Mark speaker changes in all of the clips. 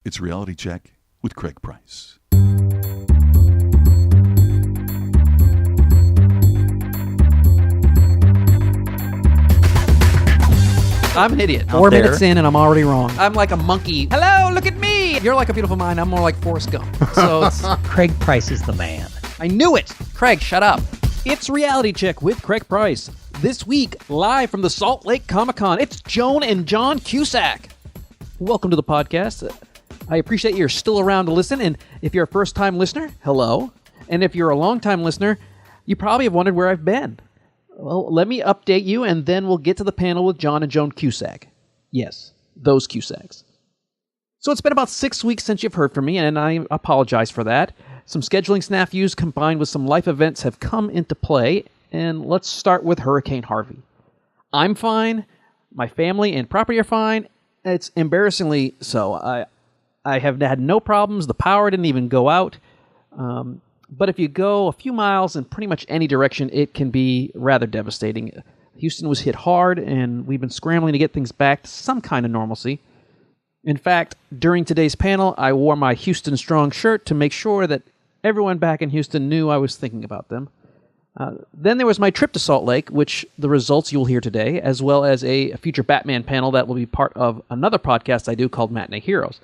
Speaker 1: It's Reality Check with Craig Price.
Speaker 2: I'm an idiot.
Speaker 3: 4 minutes in and I'm already wrong.
Speaker 2: I'm like a monkey. Hello, look at me.
Speaker 3: You're like a beautiful mind. I'm more like Forrest Gump. So it's,
Speaker 4: Craig Price is the man.
Speaker 2: I knew it. Craig, shut up.
Speaker 3: it's Reality Check with Craig Price. This week, live from the Salt Lake Comic-Con, it's Joan and John Cusack. Welcome to the podcast. I appreciate you're still around to listen. And if you're a first-time listener, hello. And if you're a long-time listener, you probably have wondered where I've been. Well, let me update you, and then we'll get to the panel with John and Joan Cusack. Yes, those Cusacks. So it's been about 6 weeks since you've heard from me, and I apologize for that. Some scheduling snafus combined with some life events have come into play, and let's start with Hurricane Harvey. I'm fine. My family and property are fine. It's embarrassingly so. I have had no problems. The power didn't even go out. But if you go a few miles in pretty much any direction, it can be rather devastating. Houston was hit hard, and we've been scrambling to get things back to some kind of normalcy. In fact, during today's panel, I wore my Houston Strong shirt to make sure that everyone back in Houston knew I was thinking about them. Then there was my trip to Salt Lake, which the results you'll hear today, as well as a future Batman panel that will be part of another podcast I do called Matinee Heroes.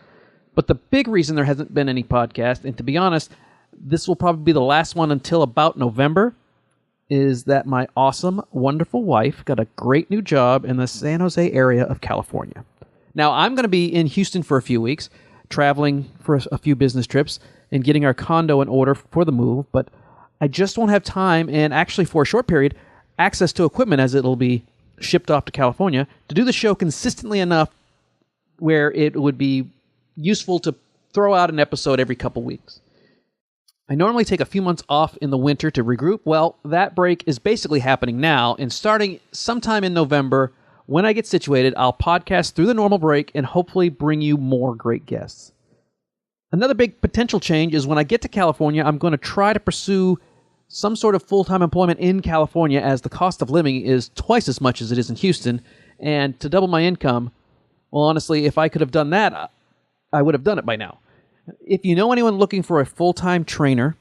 Speaker 3: But the big reason there hasn't been any podcast, and to be honest, this will probably be the last one until about November, is that my awesome, wonderful wife got a great new job in the San Jose area of California. Now, I'm going to be in Houston for a few weeks, traveling for a few business trips and getting our condo in order for the move, but I just won't have time, and actually for a short period, access to equipment as it'll be shipped off to California to do the show consistently enough where it would be useful to throw out an episode every couple weeks. I normally take a few months off in the winter to regroup. Well, that break is basically happening now, and starting sometime in November, when I get situated, I'll podcast through the normal break and hopefully bring you more great guests. Another big potential change is when I get to California, I'm going to try to pursue some sort of full-time employment in California, as the cost of living is twice as much as it is in Houston, and to double my income, well, honestly, if I could have done that, I would have done it by now. If you know anyone looking for a full-time trainer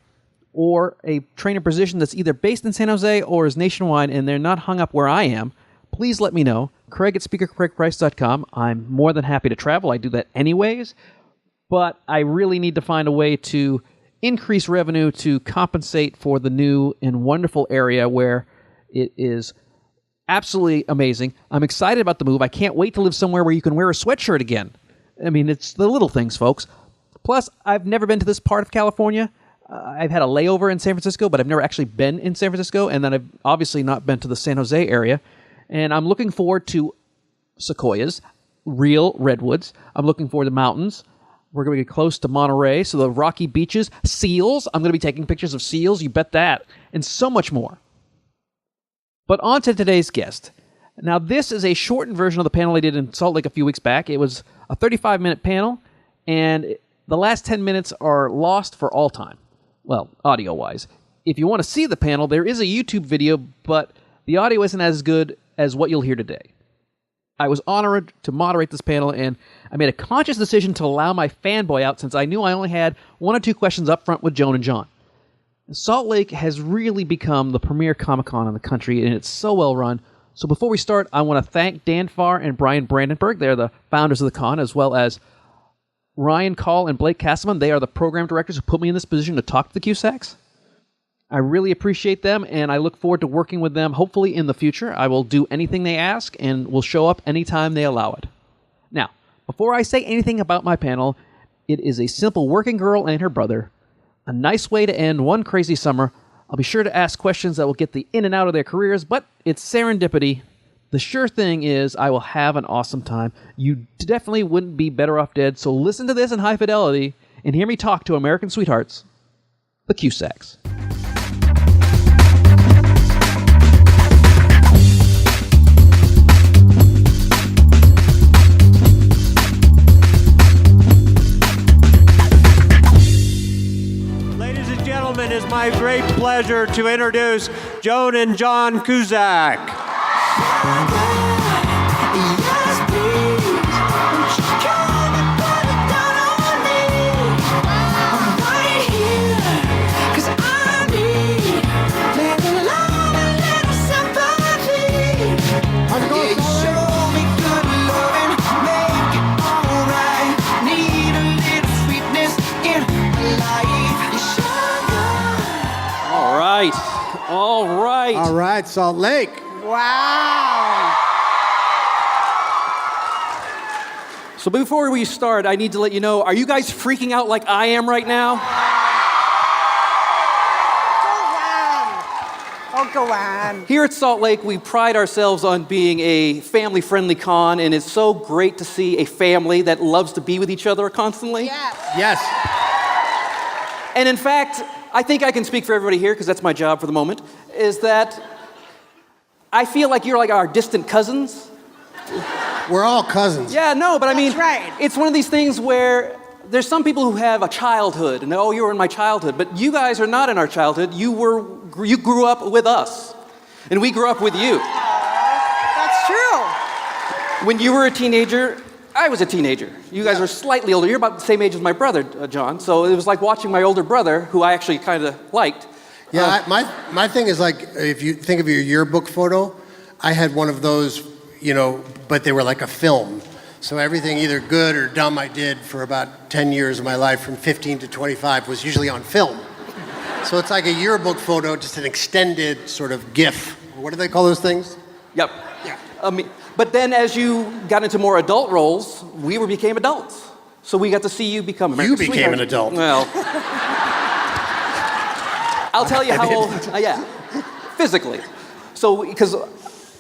Speaker 3: or a trainer position that's either based in San Jose or is nationwide and they're not hung up where I am, please let me know. Craig at SpeakerCraigPrice.com. I'm more than happy to travel. I do that anyways, but I really need to find a way to increase revenue to compensate for the new and wonderful area where it is absolutely amazing. I'm excited about the move. I can't wait to live somewhere where you can wear a sweatshirt again. I mean, it's the little things, folks. Plus, I've never been to this part of California. I've had a layover in San Francisco, but I've never actually been in San Francisco, and then I've obviously not been to the San Jose area. And I'm looking forward to sequoias, real redwoods. I'm looking forward to mountains. We're going to get close to Monterey, so the rocky beaches, seals. I'm going to be taking pictures of seals, you bet that, and so much more. But on to today's guest. Now, this is a shortened version of the panel I did in Salt Lake a few weeks back. It was a 35-minute panel, and the last 10 minutes are lost for all time. Well, audio-wise. If you want to see the panel, there is a YouTube video, but the audio isn't as good as what you'll hear today. I was honored to moderate this panel, and I made a conscious decision to allow my fanboy out since I knew I only had one or two questions up front with Joan and John. Salt Lake has really become the premier Comic-Con in the country, and it's so well run. So before we start, I want to thank Dan Farr and Brian Brandenburg. They're the founders of the con, as well as Ryan Call and Blake Castleman. They are the program directors who put me in this position to talk to the Cusacks. I really appreciate them, and I look forward to working with them, hopefully in the future. I will do anything they ask, and will show up anytime they allow it. Now, before I say anything about my panel, it is a simple working girl and her brother. A nice way to end one crazy summer. I'll be sure to ask questions that will get the in and out of their careers, but it's serendipity. The sure thing is I will have an awesome time. You definitely wouldn't be better off dead, so listen to this in high fidelity and hear me talk to American sweethearts, the Cusacks.
Speaker 5: Ladies and gentlemen, it's my great pleasure to introduce Joan and John Cusack.
Speaker 3: right.
Speaker 4: All right, Salt Lake.
Speaker 6: Wow.
Speaker 3: So before we start, I need to let you know, are you guys freaking out like I am right now?
Speaker 6: Go on.
Speaker 3: Here at Salt Lake, we pride ourselves on being a family-friendly con, and it's so great to see a family that loves to be with each other constantly.
Speaker 6: Yes.
Speaker 4: Yes.
Speaker 3: And in fact, I think I can speak for everybody here, because that's my job for the moment, is that I feel like you're like our distant cousins.
Speaker 4: We're all cousins.
Speaker 3: Yeah, no, but I mean,
Speaker 6: That's right.
Speaker 3: it's one of these things where there's some people who have a childhood, and oh, you were in my childhood, but you guys are not in our childhood. You grew up with us, and we grew up with you.
Speaker 6: That's true.
Speaker 3: When you were a teenager, I was a teenager. You guys are slightly older. You're about the same age as my brother, John. So it was like watching my older brother, who I actually kind of liked.
Speaker 4: Yeah, my thing is like, if you think of your yearbook photo, I had one of those, but they were like a film. So everything either good or dumb I did for about 10 years of my life, from 15 to 25, was usually on film. So it's like a yearbook photo, just an extended sort of GIF. What do they call those things?
Speaker 3: Yep.
Speaker 4: Yeah.
Speaker 3: But then as you got into more adult roles, we became adults. So we got to see you become America's
Speaker 4: You became
Speaker 3: sweetheart.
Speaker 4: an adult.
Speaker 3: Well, I'll tell you how old, yeah, physically. So, because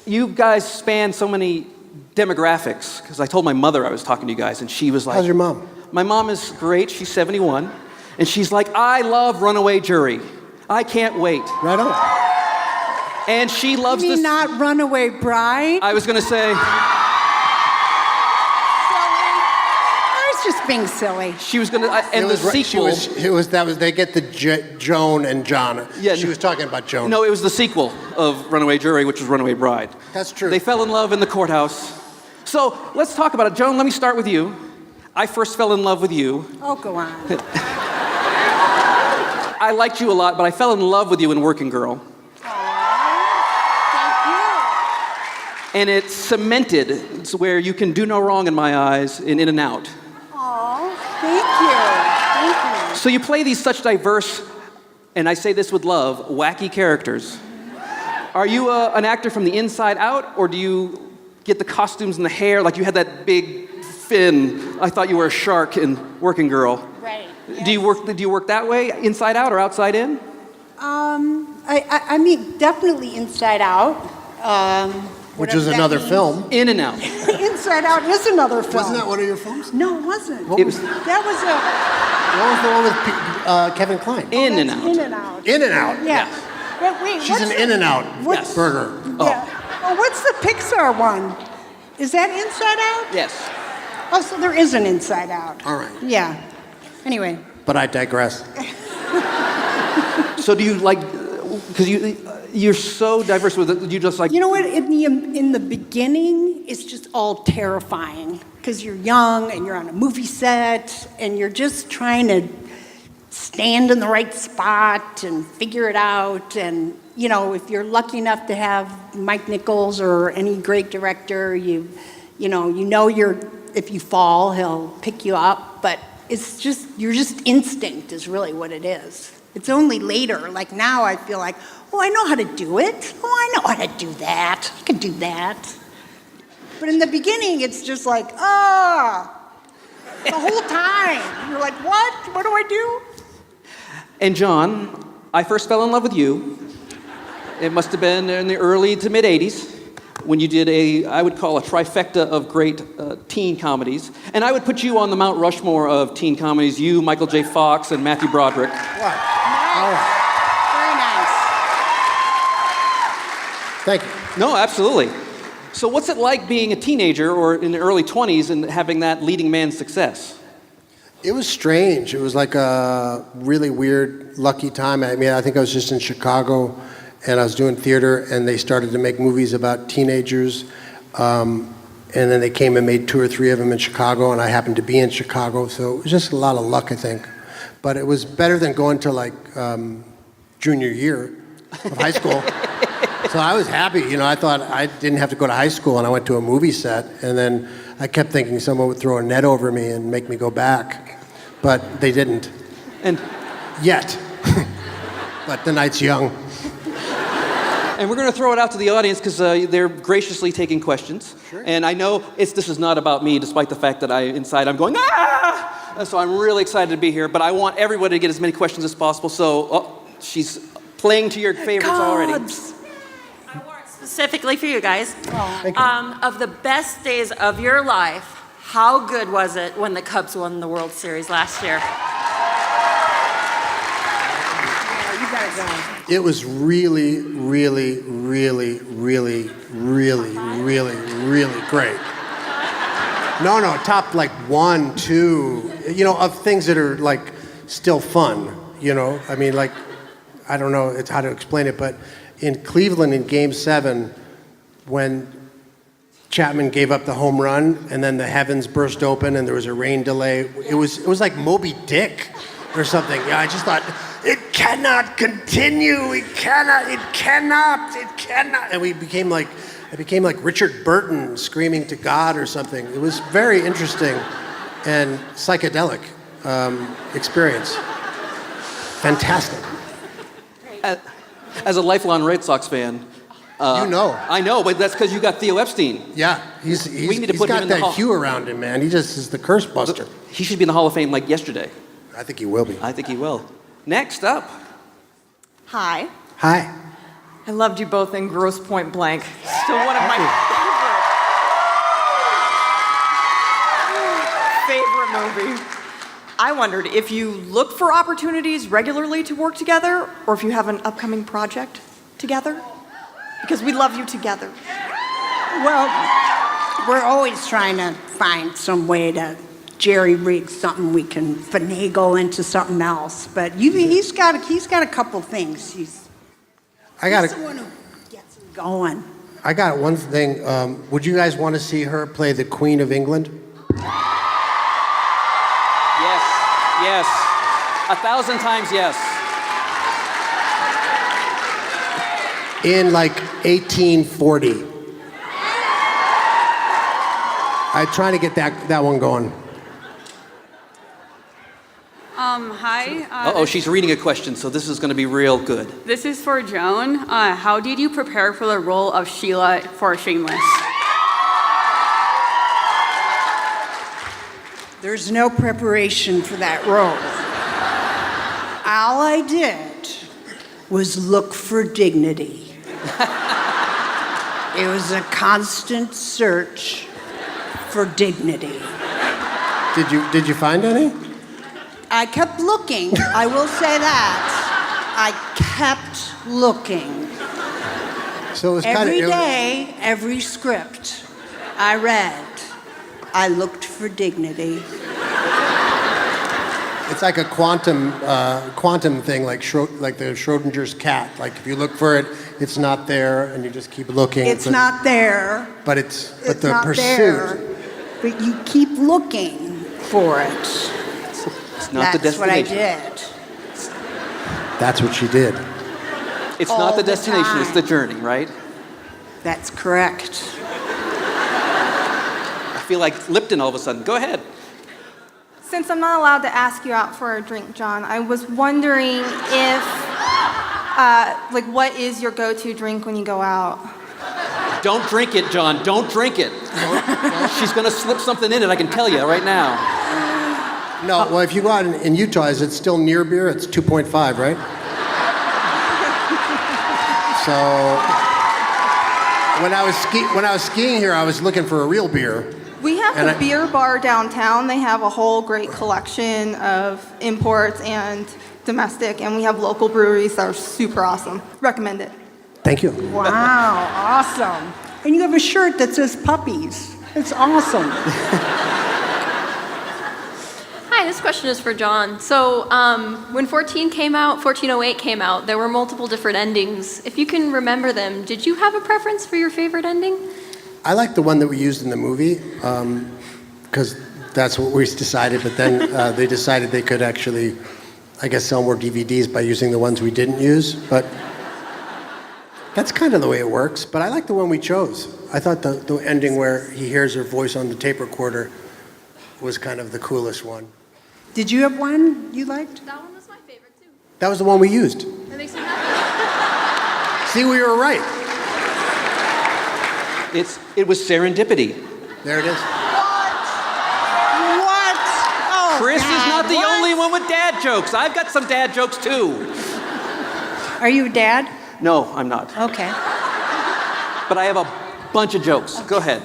Speaker 3: you guys span so many demographics, because I told my mother I was talking to you guys, and she was like...
Speaker 4: How's your mom?
Speaker 3: My mom is great, she's 71, and she's like, I love Runaway Jury. I can't wait.
Speaker 4: Right on.
Speaker 3: And she loves
Speaker 6: You mean
Speaker 3: this...
Speaker 6: not Runaway Bride?
Speaker 3: I was gonna say...
Speaker 6: I was just being silly.
Speaker 3: She was gonna... and
Speaker 4: It
Speaker 3: the
Speaker 4: was right-
Speaker 3: sequel...
Speaker 4: they get the Joan and John.
Speaker 3: Yeah,
Speaker 4: She was talking about Joan.
Speaker 3: No, it was the sequel of Runaway Jury, which was Runaway Bride.
Speaker 4: That's true.
Speaker 3: They fell in love in the courthouse. So let's talk about it. Joan, let me start with you. I first fell in love with you.
Speaker 6: Oh, go on.
Speaker 3: I liked you a lot, but I fell in love with you in Working Girl. And it cemented, it's where you can do no wrong in my eyes in and Out.
Speaker 6: Oh, thank you.
Speaker 3: So you play these such diverse, and I say this with love, wacky characters. Are you an actor from the inside out, or do you get the costumes and the hair, like you had that big fin? I thought you were a shark in Working Girl.
Speaker 6: Right.
Speaker 3: Do you work that way, inside out or outside in?
Speaker 6: I mean, definitely Inside Out.
Speaker 4: Which was another film.
Speaker 3: In and Out.
Speaker 6: Inside Out is another film.
Speaker 4: Wasn't that one of your films?
Speaker 6: No, it wasn't.
Speaker 3: It was
Speaker 6: That was
Speaker 4: What was the one with Kevin Kline?
Speaker 3: In and Out.
Speaker 6: In and Out.
Speaker 4: In and Out.
Speaker 6: Yeah. But wait,
Speaker 4: She's an In and Out
Speaker 6: what's-
Speaker 4: burger.
Speaker 6: Yeah. Oh, what's the Pixar one? Is that Inside Out?
Speaker 3: Yes.
Speaker 6: Oh, so there is an Inside Out.
Speaker 4: All right.
Speaker 6: Yeah. Anyway.
Speaker 4: But I digress.
Speaker 3: So do you like, because you're so diverse with it, you just like...
Speaker 6: You know what? In the beginning, it's just all terrifying because you're young and you're on a movie set and you're just trying to stand in the right spot and figure it out. And, if you're lucky enough to have Mike Nichols or any great director, if you fall, he'll pick you up. But you're just instinct is really what it is. It's only later, like now I feel like, I know how to do it. I know how to do that. I can do that. But in the beginning, it's just like, the whole time. You're like, what? What do I do?
Speaker 3: And John, I first fell in love with you. It must have been in the early to mid 80s when you did I would call a trifecta of great teen comedies. And I would put you on the Mount Rushmore of teen comedies, you, Michael J. Fox, and Matthew Broderick.
Speaker 4: What? All right.
Speaker 6: Very nice.
Speaker 4: Thank you.
Speaker 3: No, absolutely. So what's it like being a teenager or in the early 20s and having that leading man success?
Speaker 4: It was strange. It was like a really weird, lucky time. I mean, I think I was just in Chicago, and I was doing theater, and they started to make movies about teenagers. And then they came and made 2 or 3 of them in Chicago, and I happened to be in Chicago, so it was just a lot of luck, I think. But it was better than going to junior year of high school. So I was happy, I thought I didn't have to go to high school, and I went to a movie set, and then I kept thinking someone would throw a net over me and make me go back, but they didn't.
Speaker 3: And
Speaker 4: Yet. But the night's young.
Speaker 3: And we're going to throw it out to the audience because they're graciously taking questions. Sure. And I know this is not about me, despite the fact that I'm going, ah! And so I'm really excited to be here, but I want everybody to get as many questions as possible. So, she's playing to your favorites already.
Speaker 7: I want specifically for you guys.
Speaker 4: Thank you.
Speaker 7: Of the best days of your life, how good was it when the Cubs won the World Series last year?
Speaker 4: It was really, really, really, really, really, really, really great. No, top like 1, 2, of things that are like still fun, I mean, like, I don't know it's how to explain it, but in Cleveland in Game 7, when Chapman gave up the home run and then the heavens burst open and there was a rain delay, it was like Moby Dick or something. Yeah, I just thought, it cannot continue. It cannot. And it became like Richard Burton screaming to God or something. It was very interesting and psychedelic experience. Fantastic.
Speaker 3: As a lifelong Red Sox fan,
Speaker 4: I
Speaker 3: know, but that's because you got Theo Epstein.
Speaker 4: Yeah, he's
Speaker 3: need to put him
Speaker 4: got
Speaker 3: in the
Speaker 4: that
Speaker 3: Hall.
Speaker 4: hue around him, man. He just is the curse buster.
Speaker 3: He should be in the Hall of Fame like yesterday.
Speaker 4: I think he will be.
Speaker 3: I think he will. Next up.
Speaker 8: Hi.
Speaker 4: Hi.
Speaker 8: I loved you both in Grosse Point Blank. Still one of my favorite movies. I wondered if you look for opportunities regularly to work together or if you have an upcoming project together. Because we love you together.
Speaker 6: Well, we're always trying to find some way to jerry-rig something we can finagle into something else. But he's got a couple things. He's the one who gets him going.
Speaker 4: I got one thing. Would you guys want to see her play the Queen of England?
Speaker 3: Yes. 1,000 times yes.
Speaker 4: In like 1840. I try to get that one going.
Speaker 9: Hi.
Speaker 3: She's reading a question, so this is going to be real good.
Speaker 9: This is for Joan. How did you prepare for the role of Sheila for Shameless?
Speaker 6: There's no preparation for that role. All I did was look for dignity. It was a constant search for dignity.
Speaker 4: Did you find any?
Speaker 6: I kept looking, I will say that. I kept looking.
Speaker 4: So it was
Speaker 6: Every day, every script I read, I looked for dignity.
Speaker 4: It's like a quantum thing, like the Schrodinger's cat. Like if you look for it, it's not there, and you just keep looking.
Speaker 6: It's not there.
Speaker 4: But the
Speaker 6: not
Speaker 4: pursuit.
Speaker 6: there, but you keep looking for it.
Speaker 3: It's not the
Speaker 6: That's what I
Speaker 3: destination.
Speaker 6: did.
Speaker 4: That's what she did.
Speaker 3: It's
Speaker 6: All
Speaker 3: not the
Speaker 6: the
Speaker 3: destination,
Speaker 6: time.
Speaker 3: it's the journey, right?
Speaker 6: That's correct.
Speaker 3: I feel like Lipton all of a sudden. Go ahead.
Speaker 10: Since I'm not allowed to ask you out for a drink, John, I was wondering if, what is your go-to drink when you go out?
Speaker 3: Don't drink it, John. Don't drink it. She's going to slip something in it, I can tell you right now.
Speaker 4: No, well, if you go out in Utah, is it still near beer? It's 2.5, right? So when I was skiing here, I was looking for a real beer.
Speaker 10: We have the beer bar downtown. They have a whole great collection of imports and domestic, and we have local breweries that are super awesome. Recommend it.
Speaker 4: Thank you.
Speaker 6: Wow, awesome. And you have a shirt that says puppies. It's awesome.
Speaker 11: Hi, this question is for John. So when 1408 came out, there were multiple different endings. If you can remember them, did you have a preference for your favorite ending?
Speaker 4: I like the one that we used in the movie because that's what we decided, but then they decided they could actually, I guess, sell more DVDs by using the ones we didn't use. But that's kind of the way it works. But I like the one we chose. I thought the ending where he hears her voice on the tape recorder was kind of the coolest one.
Speaker 6: Did you have one you liked?
Speaker 11: That one was my favorite too.
Speaker 4: That was the one we used.
Speaker 11: That makes me happy.
Speaker 4: See, we were right.
Speaker 3: It was serendipity.
Speaker 4: There it is.
Speaker 6: What? Oh,
Speaker 3: Chris
Speaker 6: God,
Speaker 3: is not the
Speaker 6: what?
Speaker 3: only one with dad jokes. I've got some dad jokes too.
Speaker 6: Are you a dad?
Speaker 3: No, I'm not.
Speaker 6: Okay.
Speaker 3: But I have a bunch of jokes. Go ahead.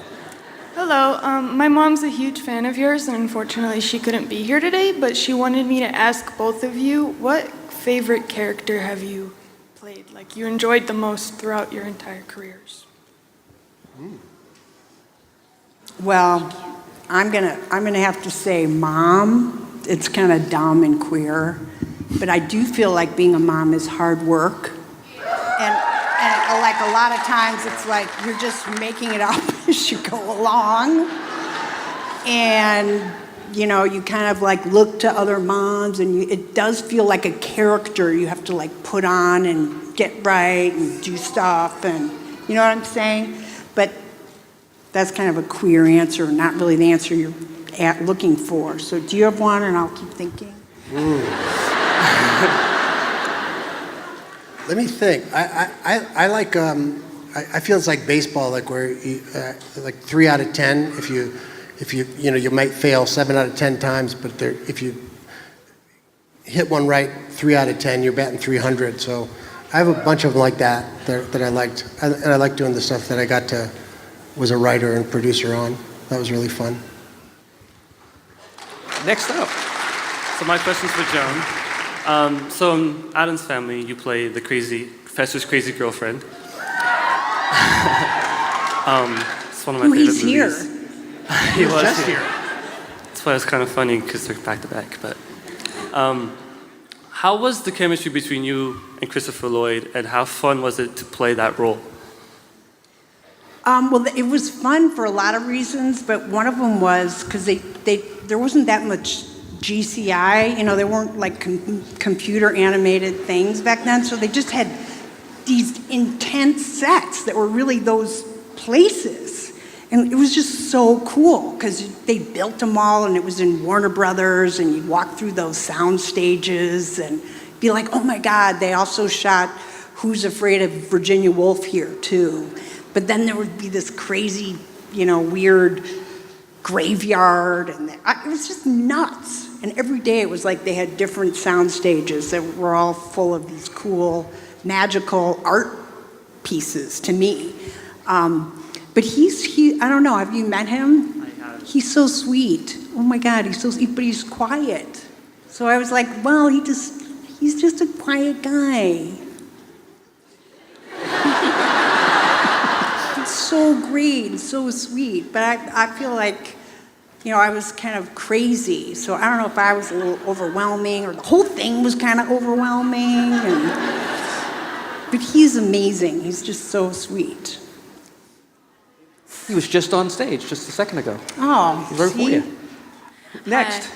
Speaker 12: Hello, my mom's a huge fan of yours, and unfortunately she couldn't be here today, but she wanted me to ask both of you, what favorite character have you played, like you enjoyed the most throughout your entire careers?
Speaker 6: Well, I'm gonna have to say mom. It's kind of dumb and queer, but I do feel like being a mom is hard work, and like a lot of times it's like you're just making it up as you go along, and you kind of like look to other moms, and it does feel like a character you have to like put on and get right and do stuff, and you know what I'm saying? But that's kind of a queer answer, not really the answer you're looking for. So do you have one, and I'll keep thinking?
Speaker 4: Let me think. I like. I feel it's like baseball, like where you, like 3 out of 10. If you you might fail 7 out of 10 times, but if you hit one right 3 out of 10, you're batting 300. So I have a bunch of them like that I liked, and I like doing the stuff that I was a writer and producer on. That was really fun.
Speaker 3: Next up.
Speaker 13: So my question's for Joan. So in Adam's Family, you play the professor's crazy girlfriend. It's one of my favorite
Speaker 6: He's
Speaker 13: movies.
Speaker 6: here.
Speaker 13: He was
Speaker 4: just
Speaker 13: here. That's why it's kind of funny because they're back to back. But how was the chemistry between you and Christopher Lloyd, and how fun was it to play that role?
Speaker 6: Well, it was fun for a lot of reasons, but one of them was because there wasn't that much GCI, there weren't like computer animated things back then, so they just had these intense sets that were really those places. And it was just so cool because they built them all, and it was in Warner Brothers, and you'd walk through those sound stages and be like, oh my God, they also shot Who's Afraid of Virginia Woolf here too. But then there would be this crazy, weird graveyard, and it was just nuts. And every day it was like they had different sound stages that were all full of these cool, magical art pieces to me. But I don't know, have you met him?
Speaker 13: I have.
Speaker 6: He's so sweet. Oh my God, he's so sweet, but he's quiet. So I was like, well, he's just a quiet guy. It's so great and so sweet, but I feel like, I was kind of crazy, so I don't know if I was a little overwhelming or the whole thing was kind of overwhelming. But he's amazing. He's just so sweet.
Speaker 3: He was just on stage just a second ago.
Speaker 6: Oh,
Speaker 3: He's right for
Speaker 6: see?
Speaker 3: you. Next.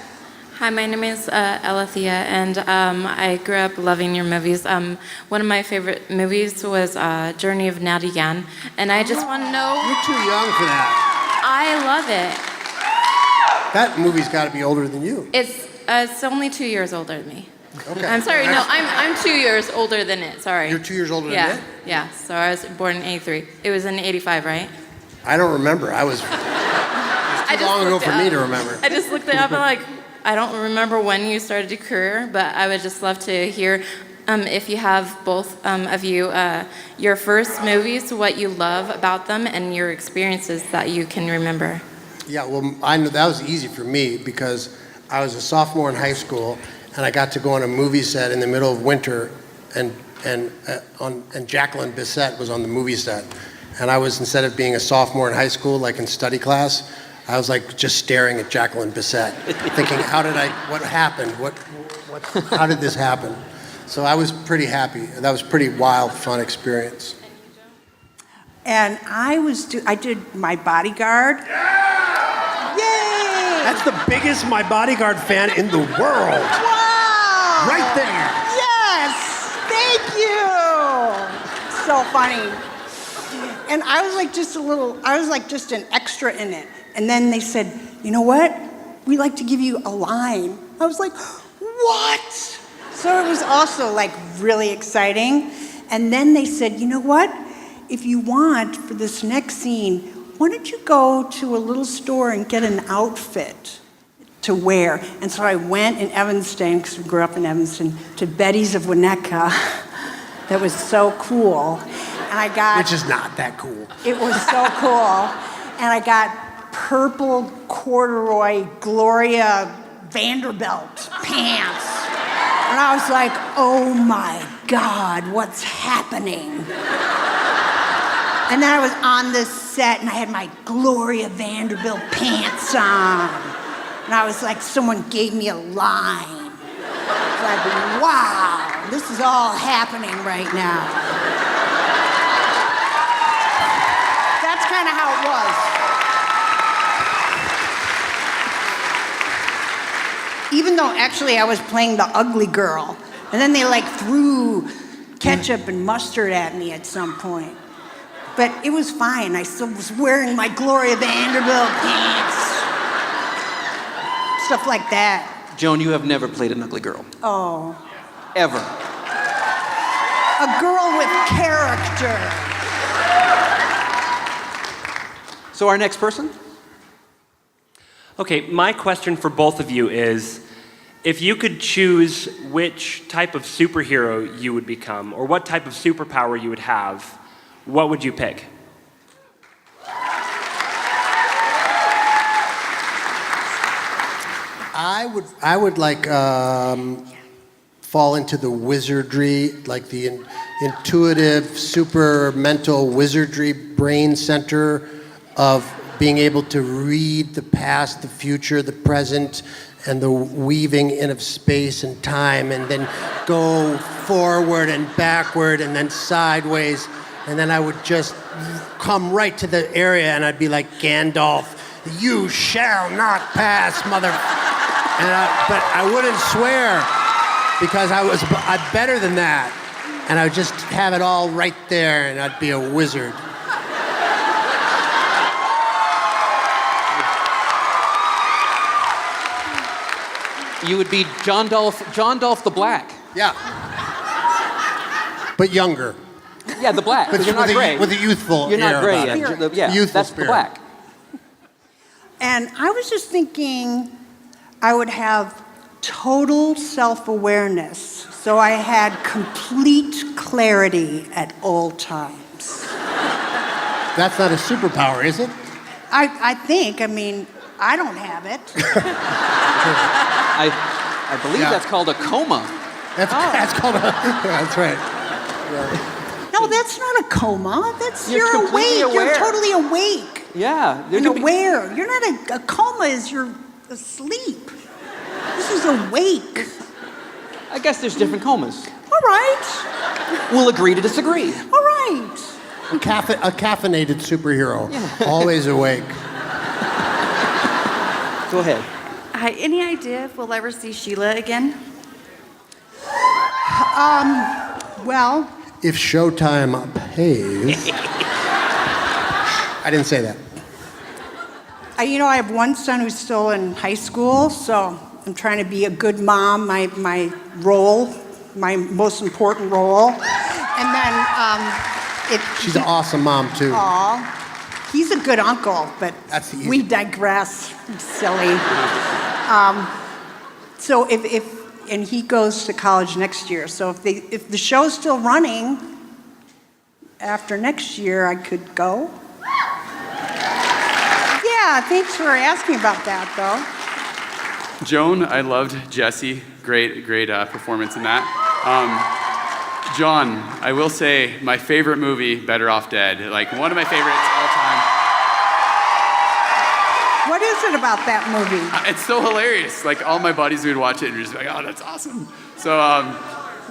Speaker 14: Hi, my name is Alethea, and I grew up loving your movies. One of my favorite movies was Journey of Natty Yan, and I just want to know...
Speaker 4: You're too young for that.
Speaker 14: I love it.
Speaker 4: That movie's got to be older than you.
Speaker 14: It's only 2 years older than me.
Speaker 4: Okay.
Speaker 14: I'm sorry, no, I'm 2 years older than it, sorry.
Speaker 4: You're 2 years older than it?
Speaker 14: Yeah, so I was born in 83. It was in 85, right?
Speaker 4: I don't remember. It was too long ago for me to remember.
Speaker 14: I just looked it up and I don't remember when you started your career, but I would just love to hear if you have both of you, your first movies, what you love about them, and your experiences that you can remember.
Speaker 4: Yeah, well, I know that was easy for me because I was a sophomore in high school, and I got to go on a movie set in the middle of winter, and Jacqueline Bisset was on the movie set, and I was, instead of being a sophomore in high school, like in study class, I was like just staring at Jacqueline Bisset, thinking, what happened? How did this happen? So I was pretty happy. That was a pretty wild, fun experience.
Speaker 6: And I did My Bodyguard. Yay!
Speaker 5: That's the biggest My Bodyguard fan in the world.
Speaker 6: Wow!
Speaker 5: Right there.
Speaker 6: Yes! Thank you! So funny. And I was like just an extra in it. And then they said, you know what? We'd like to give you a line. I was like, what? So it was also like really exciting. And then they said, you know what? If you want, for this next scene, why don't you go to a little store and get an outfit to wear? And so I went in Evanston, because we grew up in Evanston, to Betty's of Winnetka. That was so cool. And I got...
Speaker 4: Which is not that cool.
Speaker 6: It was so cool. And I got purple corduroy Gloria Vanderbilt pants. And I was like, oh my God, what's happening? And then I was on this set and I had my Gloria Vanderbilt pants on. And I was like, someone gave me a line. I was like, wow, this is all happening right now. That's kind of how it was. Even though actually I was playing the ugly girl. And then they like threw ketchup and mustard at me at some point. But it was fine. I still was wearing my Gloria Vanderbilt pants. Stuff like that.
Speaker 3: Joan, you have never played an ugly girl.
Speaker 6: Oh.
Speaker 3: Ever.
Speaker 6: A girl with character.
Speaker 3: So our next person?
Speaker 5: Okay, my question for both of you is, if you could choose which type of superhero you would become, or what type of superpower you would have, what would you pick?
Speaker 4: I would like fall into the wizardry, like the intuitive, super mental wizardry brain center of being able to read the past, the future, the present, and the weaving in of space and time, and then go forward and backward and then sideways, and then I would just come right to the area and I'd be like Gandalf, you shall not pass, mother... but I wouldn't swear because I'm better than that, and I would just have it all right there and I'd be a wizard.
Speaker 3: You would be John Dolph the Black.
Speaker 4: Yeah. But younger.
Speaker 3: Yeah, the Black.
Speaker 4: But
Speaker 3: you're not gray.
Speaker 4: With a youthful
Speaker 3: You're not
Speaker 4: air
Speaker 3: gray
Speaker 4: about
Speaker 3: yet.
Speaker 4: it.
Speaker 3: Yeah,
Speaker 4: Youthful
Speaker 3: that's
Speaker 4: spirit.
Speaker 3: the Black.
Speaker 6: And I was just thinking I would have total self-awareness, so I had complete clarity at all times.
Speaker 4: That's not a superpower, is it?
Speaker 6: I think, I mean, I don't have it.
Speaker 3: I believe that's called a coma.
Speaker 4: That's called a... That's right.
Speaker 6: No, that's not a coma. That's
Speaker 3: You're
Speaker 6: you're
Speaker 3: completely
Speaker 6: awake.
Speaker 3: aware.
Speaker 6: You're totally awake.
Speaker 3: Yeah.
Speaker 6: And aware. You're not a coma is you're asleep. This is awake.
Speaker 3: I guess there's different comas.
Speaker 6: All right.
Speaker 3: We'll agree to disagree.
Speaker 6: All right.
Speaker 4: A caffeinated superhero. Yeah. Always awake.
Speaker 3: Go ahead.
Speaker 8: Hi, any idea if we'll ever see Sheila again?
Speaker 6: Well...
Speaker 4: If Showtime pays... I didn't say that.
Speaker 6: I have one son who's still in high school, so I'm trying to be a good mom, my role, my most important role. And then
Speaker 4: She's an awesome mom, too.
Speaker 6: Aw. He's a good uncle, but we digress. Silly. So and he goes to college next year, so if the show's still running after next year, I could go. Yeah, thanks for asking about that, though.
Speaker 15: Joan, I loved Jesse. Great performance in that. John, I will say my favorite movie, Better Off Dead. Like one of my favorites all time.
Speaker 6: What is it about that movie?
Speaker 15: It's so hilarious. Like all my buddies would watch it and just be like, oh, that's awesome. So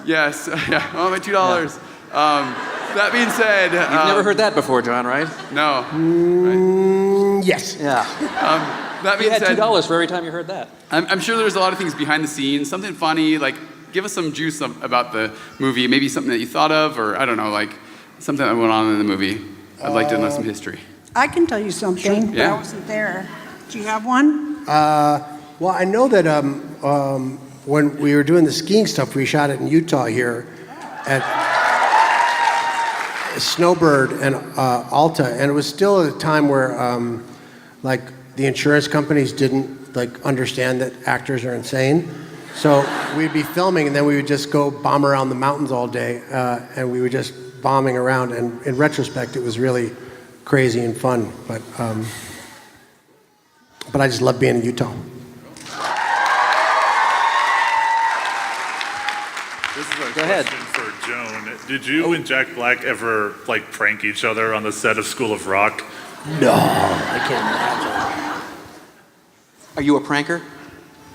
Speaker 15: yes, yeah. Oh, my $2. That being said,
Speaker 3: you've never heard that before, John, right?
Speaker 15: No.
Speaker 4: Yes.
Speaker 3: Yeah.
Speaker 15: That being
Speaker 3: said, you had
Speaker 15: $2
Speaker 3: for every time you heard that.
Speaker 15: I'm sure there's a lot of things behind the scenes, something funny, like give us some juice about the movie, maybe something that you thought of, or I don't know, like something that went on in the movie. I'd like to know some history.
Speaker 6: I can tell you something, but
Speaker 15: Yeah.
Speaker 6: I wasn't there. Do you have one?
Speaker 4: Well, I know that when we were doing the skiing stuff, we shot it in Utah here. Snowbird and Alta, and it was still at a time where like the insurance companies didn't like understand that actors are insane. So we'd be filming, and then we would just go bomb around the mountains all day, and we were just bombing around. And in retrospect, it was really crazy and fun. But I just love being in Utah.
Speaker 16: This is a
Speaker 3: Go ahead.
Speaker 16: question for Joan. Did you and Jack Black ever like prank each other on the set of School of Rock?
Speaker 4: No, I can't imagine.
Speaker 3: Are you a pranker?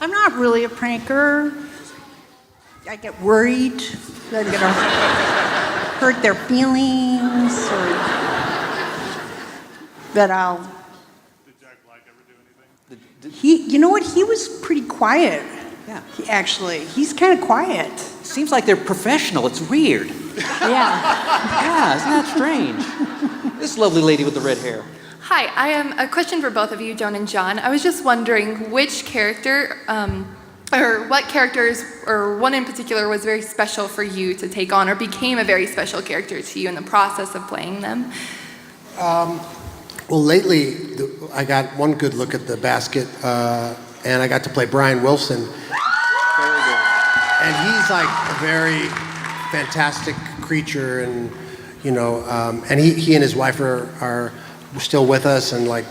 Speaker 6: I'm not really a pranker. I get worried that I'm gonna hurt their feelings, or that I'll.
Speaker 16: Did Jack Black ever do anything?
Speaker 6: You know what? He was pretty quiet.
Speaker 2: Yeah.
Speaker 6: He's kind of quiet.
Speaker 2: Seems like they're professional. It's weird.
Speaker 6: Yeah.
Speaker 3: Yeah, isn't that strange? This lovely lady with the red hair.
Speaker 17: Hi, I am a question for both of you, Joan and John. I was just wondering which character, or what characters, or one in particular, was very special for you to take on, or became a very special character to you in the process of playing them.
Speaker 4: Well, lately, I got one good look at the basket, and I got to play Brian Wilson.
Speaker 3: Very good.
Speaker 4: And he's like a very fantastic creature, and you know, and he and his wife are still with us, and like,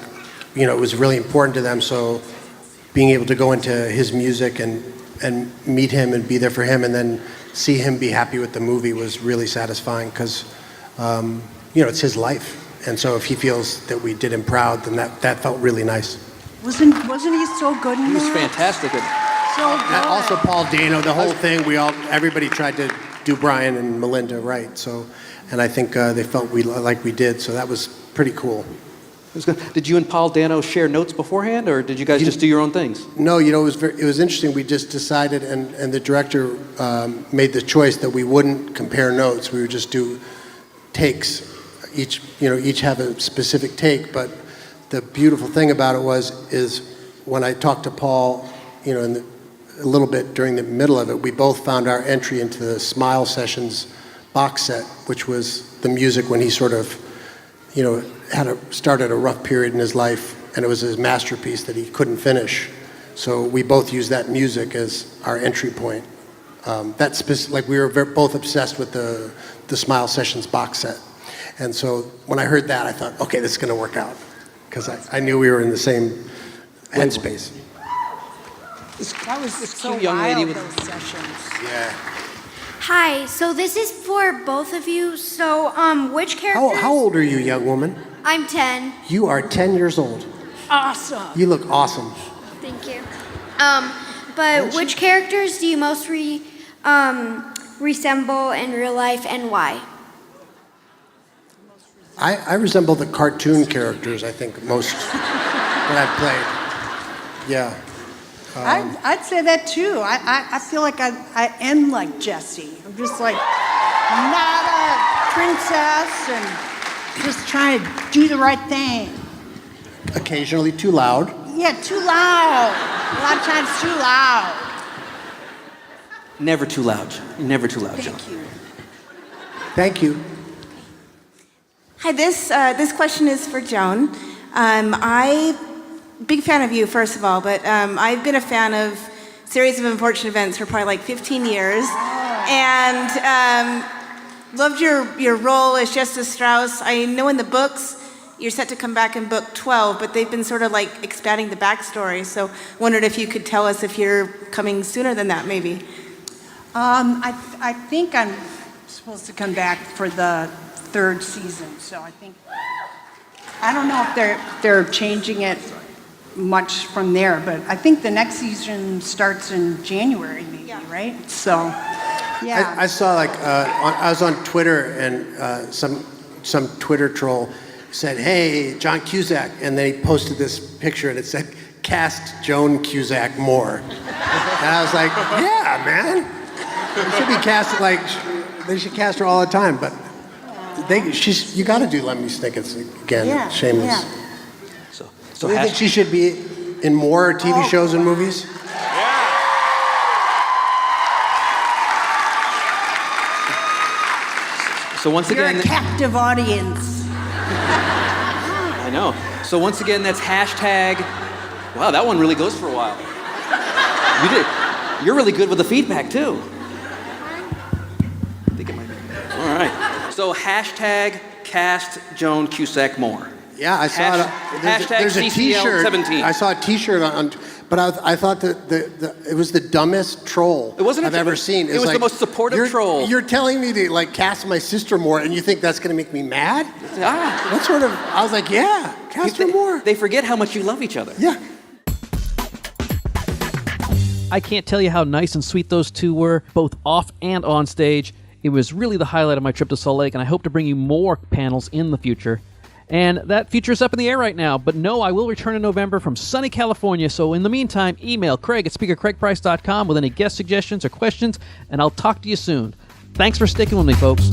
Speaker 4: you know, it was really important to them. So being able to go into his music and meet him and be there for him, and then see him be happy with the movie was really satisfying, because you know, it's his life. And so if he feels that we did him proud, then that felt really nice.
Speaker 6: Wasn't he so good in
Speaker 3: He was
Speaker 6: that?
Speaker 3: fantastic.
Speaker 6: So good.
Speaker 4: And also Paul Dano, the whole thing, everybody tried to do Brian and Melinda right. So, and I think they felt like we did. So that was pretty cool.
Speaker 3: Did you and Paul Dano share notes beforehand, or did you guys just do your own things?
Speaker 4: No, you know, it was interesting. We just decided, and the director made the choice that we wouldn't compare notes. We would just do takes. Each have a specific take. But the beautiful thing about it is when I talked to Paul, you know, a little bit during the middle of it, we both found our entry into the Smile Sessions box set, which was the music when he sort of, you know, started a rough period in his life, and it was his masterpiece that he couldn't finish. So we both used that music as our entry point. Like we were both obsessed with the Smile Sessions box set. And so when I heard that, I thought, okay, this is going to work out, because I knew we were in the same headspace.
Speaker 6: That was so
Speaker 3: young lady
Speaker 6: wild,
Speaker 3: with-
Speaker 6: those sessions.
Speaker 4: Yeah.
Speaker 18: Hi, so this is for both of you. So, which character?
Speaker 4: How old are you, young woman?
Speaker 18: I'm 10.
Speaker 4: You are 10 years old.
Speaker 6: Awesome.
Speaker 4: You look awesome.
Speaker 18: Thank you. But which characters do you most resemble in real life, and why?
Speaker 4: I resemble the cartoon characters, I think, most that I've played. Yeah.
Speaker 6: I'd say that too. I feel like I am like Jessie. I'm just like not a princess and just trying to do the right thing.
Speaker 4: Occasionally too loud.
Speaker 6: Yeah, too loud. A lot of times too loud.
Speaker 3: Never too loud. Never too loud, John.
Speaker 6: Thank you.
Speaker 4: Thank you.
Speaker 19: Hi, this question is for Joan. Big fan of you, first of all, but I've been a fan of Series of Unfortunate Events for probably like 15 years, and loved your role as Justice Strauss. I know in the books you're set to come back in book 12, but they've been sort of like expanding the backstory, so wondered if you could tell us if you're coming sooner than that, maybe.
Speaker 6: I think I'm supposed to come back for the 3rd season, so I don't know if they're changing it much from there, but I think the next season starts in January, maybe, right? So, yeah.
Speaker 4: I saw I was on Twitter, and some Twitter troll said, "Hey, John Cusack," and they posted this picture, and it said, "Cast Joan Cusack more." And I was like, "Yeah, man, they should be cast they should cast her all the time." But you got to do Lemony Snicket's again.
Speaker 6: Yeah,
Speaker 4: Shameless.
Speaker 6: yeah.
Speaker 4: So do you think she should be in more TV shows and movies?
Speaker 3: So once
Speaker 6: You're
Speaker 3: again,
Speaker 6: a captive audience.
Speaker 3: I know. So once again, that's hashtag. Wow, that one really goes for a while. You did. You're really good with the feedback too. I think it might be. All right. So hashtag cast Joan Cusack more.
Speaker 4: Yeah, I saw it. There's a
Speaker 3: CCL
Speaker 4: T-shirt.
Speaker 3: 17.
Speaker 4: I saw a T-shirt but I thought that it was the dumbest troll I've ever seen.
Speaker 3: It was the most supportive troll.
Speaker 4: You're telling me to like cast my sister more, and you think that's going to make me mad? What sort of? I was like, yeah, cast her more.
Speaker 3: They forget how much you love each other.
Speaker 4: Yeah.
Speaker 3: I can't tell you how nice and sweet those two were, both off and on stage. It was really the highlight of my trip to Salt Lake, and I hope to bring you more panels in the future. And that feature's up in the air right now, but no, I will return in November from sunny California, so in the meantime, email Craig@SpeakerCraigPrice.com with any guest suggestions or questions, and I'll talk to you soon. Thanks for sticking with me, folks.